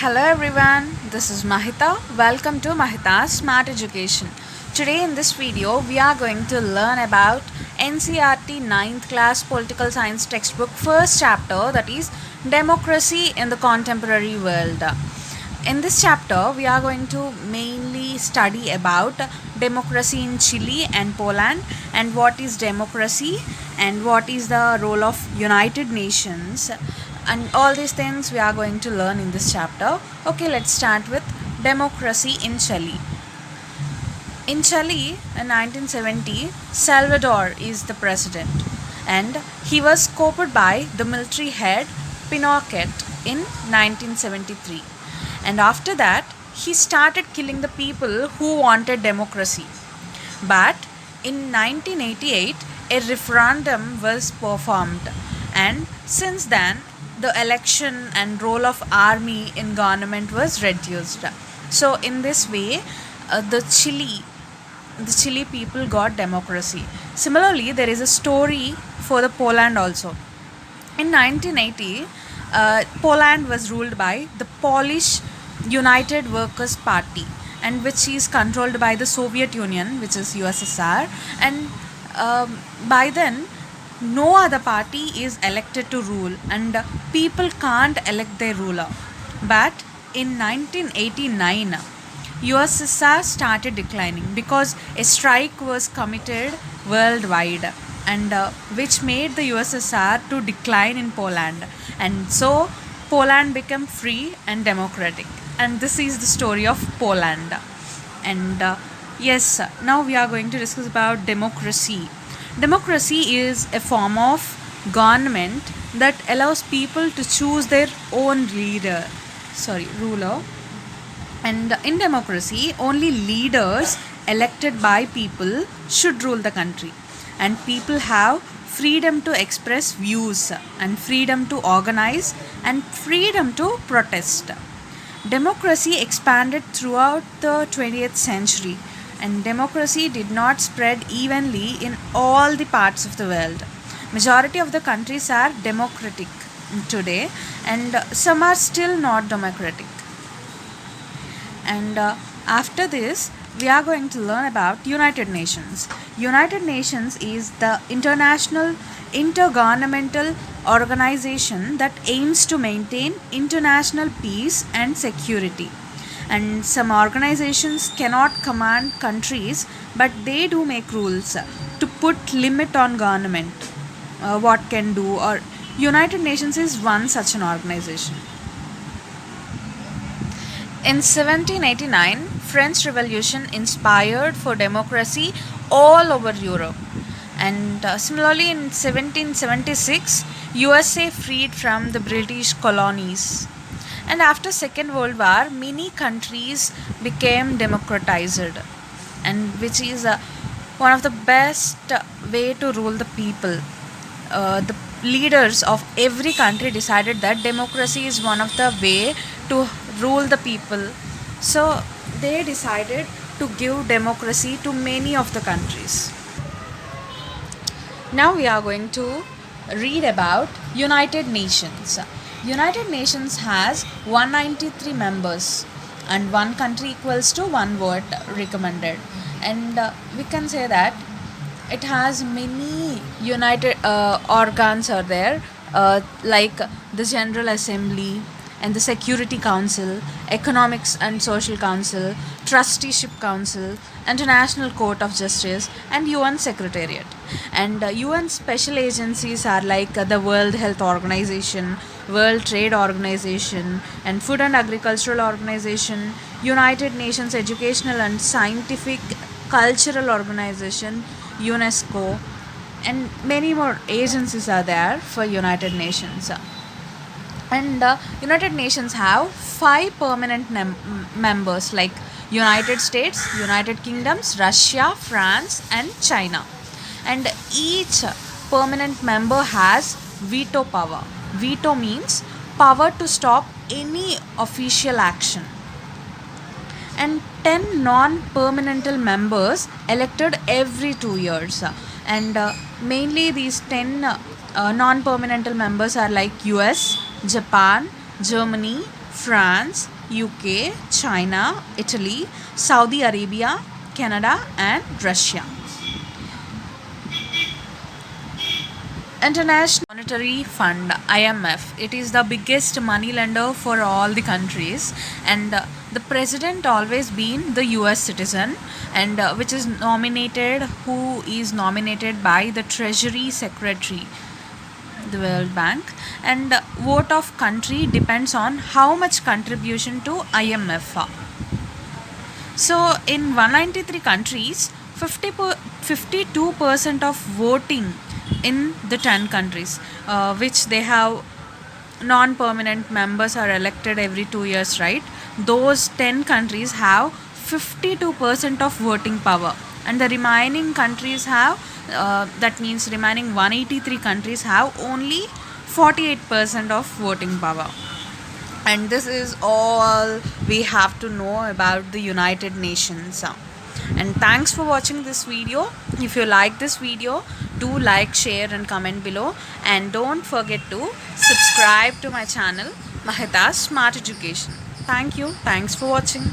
Hello everyone, this is Mahita. Welcome to Mahita's Smart Education. Today in this video, we are going to learn about NCERT 9th class Political Science textbook first chapter, that is Democracy in the Contemporary World. In this chapter, we are going to mainly study about democracy in Chile and Poland, and what is democracy and what is the role of United Nations, and all these things we are going to learn in this chapter. Okay, let's start with democracy in Chile. In Chile in 1970, Salvador is the president, and he was coopted by the military head Pinochet in 1973. And after that, he started killing the people who wanted democracy. But in 1988, a referendum was performed, and since then, the election and role of army in government was reduced. So in this way, the Chile people got democracy. Similarly, there is a story for the Poland also. In 1980, Poland was ruled by the Polish United Workers' Party, and which is controlled by the Soviet Union, which is USSR. And by then, no other party is elected to rule, and people can't elect their ruler. But in 1989, USSR started declining because a strike was committed worldwide, and which made the USSR to decline in Poland, and so Poland became free and democratic. And this is the story of Poland. And yes, now we are going to discuss about democracy. Democracy is a form of government that allows people to choose their own ruler. And in democracy, only leaders elected by people should rule the country. And people have freedom to express views, and freedom to organize, and freedom to protest. Democracy expanded throughout the 20th century, and democracy did not spread evenly in all the parts of the world. Majority of the countries are democratic today, and some are still not democratic. And after this, we are going to learn about United Nations. United Nations is the international intergovernmental organization that aims to maintain international peace and security. And some organizations cannot command countries, but they do make rules to put limit on government, what can do. Or United Nations is one such an organization. In 1789, French Revolution inspired for democracy all over Europe. And similarly, in 1776, USA freed from the British colonies. And after Second World War, many countries became democratized, and which is one of the best way to rule the people. The leaders of every country decided that democracy is one of the way to rule the people. So they decided to give democracy to many of the countries. Now we are going to read about United Nations. United Nations has 193 members, and one country equals to one vote recommended. And we can say that it has many united organs are there, like the General Assembly and the Security Council, Economics and Social Council, Trusteeship Council, International Court of Justice, and UN Secretariat. And UN special agencies are like the World Health Organization, World Trade Organization, and Food and Agricultural Organization, United Nations Educational and Scientific Cultural Organization, UNESCO, and many more agencies are there for United Nations. And United Nations have five permanent members, like United States, United Kingdoms, Russia, France, and China. And each permanent member has veto power. Veto means power to stop any official action. And 10 non-permanent members elected every 2 years. And mainly these 10 non-permanent members are like US, Japan, Germany, France, UK, China, Italy, Saudi Arabia, Canada, and Russia. International Monetary Fund IMF. It is the biggest money lender for all the countries, and the president always been the U.S. citizen, and which is nominated, who is nominated by the Treasury Secretary, the World Bank, and vote of country depends on how much contribution to IMF. So in 193 countries, 52% of voting in the 10 countries, which they have non-permanent members are elected every 2 years, right? Those 10 countries have 52% of voting power, and the remaining countries have, that means remaining 183 countries have only 48% of voting power. And this is all we have to know about the United Nations. And thanks for watching this video. If you like this video, do like, share and comment below, and don't forget to subscribe to my channel Mahita's Smart Education. Thank you. Thanks for watching.